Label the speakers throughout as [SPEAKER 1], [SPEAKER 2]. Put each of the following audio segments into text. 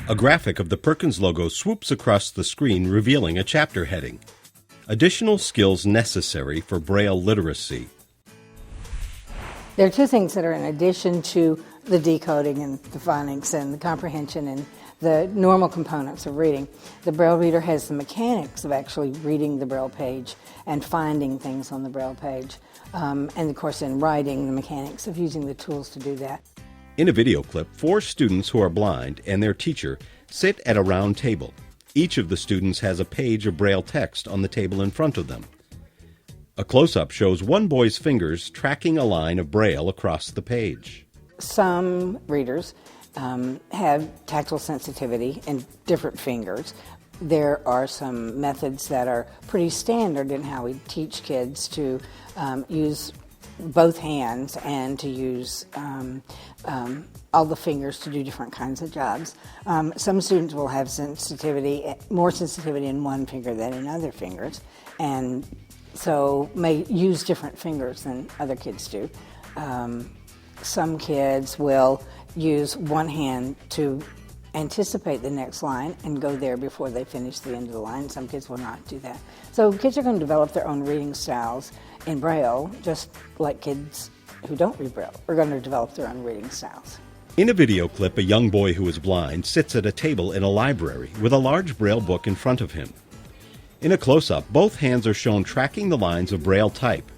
[SPEAKER 1] A graphic of the Perkins logo swoops across the screen, revealing a chapter heading. Additional skills necessary for Braille literacy.
[SPEAKER 2] There are two things that are in addition to the decoding and the phonics and the comprehension and the normal components of reading. The Braille reader has the mechanics of actually reading the Braille page and finding things on the Braille page. And of course in writing, the mechanics of using the tools to do that.
[SPEAKER 1] In a video clip, 4 students who are blind and their teacher sit at a round table. Each of the students has a page of Braille text on the table in front of them. A close-up shows one boy's fingers tracking a line of Braille across the page.
[SPEAKER 2] Some readers have tactile sensitivity in different fingers. There are some methods that are pretty standard in how we teach kids to use both hands and to use all the fingers to do different kinds of jobs. Some students will have more sensitivity in one finger than in other fingers, and so may use different fingers than other kids do. Some kids will use one hand to anticipate the next line and go there before they finish the end of the line. Some kids will not do that. So kids are going to develop their own reading styles in Braille, just like kids who don't read Braille are going to develop their own reading styles.
[SPEAKER 1] In a video clip, a young boy who is blind sits at a table in a library with a large Braille book in front of him. In a close-up, both hands are shown tracking the lines of Braille type.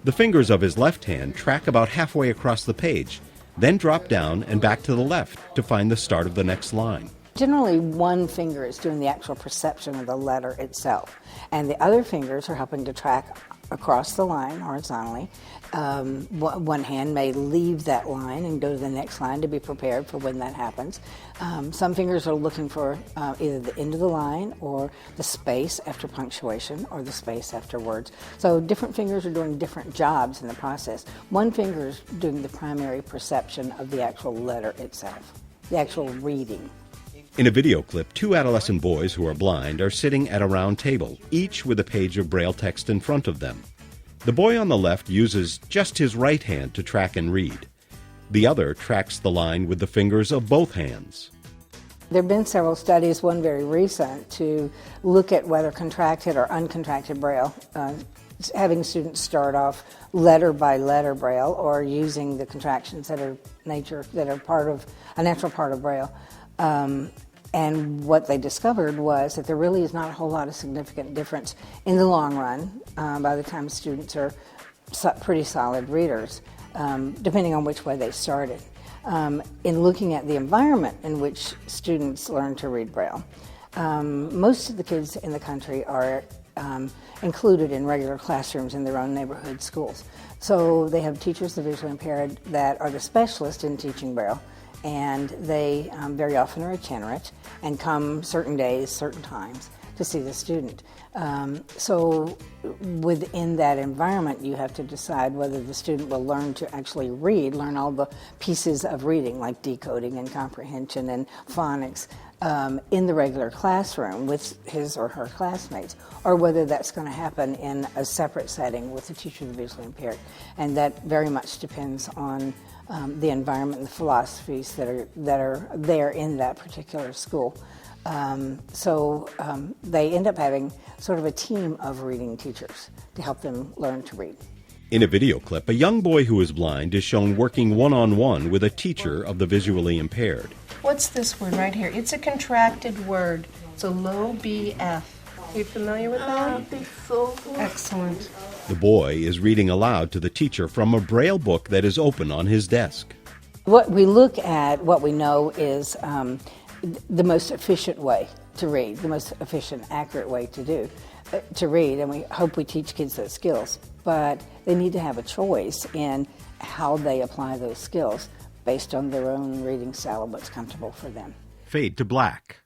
[SPEAKER 1] The fingers of his left hand track about halfway across the page, then drop down and back to the left to find the start of the next line.
[SPEAKER 2] Generally, one finger is doing the actual perception of the letter itself, and the other fingers are helping to track across the line horizontally. One hand may leave that line and go to the next line to be prepared for when that happens. Some fingers are looking for either the end of the line or the space after punctuation or the space after words. So different fingers are doing different jobs in the process. One finger is doing the primary perception of the actual letter itself, the actual reading.
[SPEAKER 1] In a video clip, 2 adolescent boys who are blind are sitting at a round table, each with a page of Braille text in front of them. The boy on the left uses just his right hand to track and read. The other tracks the line with the fingers of both hands.
[SPEAKER 2] There have been several studies, one very recent, to look at whether contracted or uncontracted Braille, having students start off letter by letter Braille or using the contractions that are a natural part of Braille. And what they discovered was that there really is not a whole lot of significant difference in the long run by the time students are pretty solid readers, depending on which way they started. In looking at the environment in which students learn to read Braille, most of the kids in the country are included in regular classrooms in their own neighborhood schools. So they have teachers of visually impaired that are the specialists in teaching Braille, and they very often are itinerant and come certain days, certain times to see the student. So within that environment, you have to decide whether the student will learn to actually read, learn all the pieces of reading like decoding and comprehension and phonics in the regular classroom with his or her classmates, or whether that's going to happen in a separate setting with the teacher of the visually impaired. And that very much depends on the environment and the philosophies that are there in that particular school. So they end up having sort of a team of reading teachers to help them learn to read.
[SPEAKER 1] In a video clip, a young boy who is blind is shown working one-on-one with a teacher of the visually impaired.
[SPEAKER 3] What's this word right here? It's a contracted word. It's a low BF. Are you familiar with that? Excellent.
[SPEAKER 1] The boy is reading aloud to the teacher from a Braille book that is open on his desk.
[SPEAKER 2] What we look at, what we know is the most efficient way to read, the most efficient, accurate way to read, and we hope we teach kids those skills. But they need to have a choice in how they apply those skills based on their own reading style and what's comfortable for them.
[SPEAKER 1] Fade to black.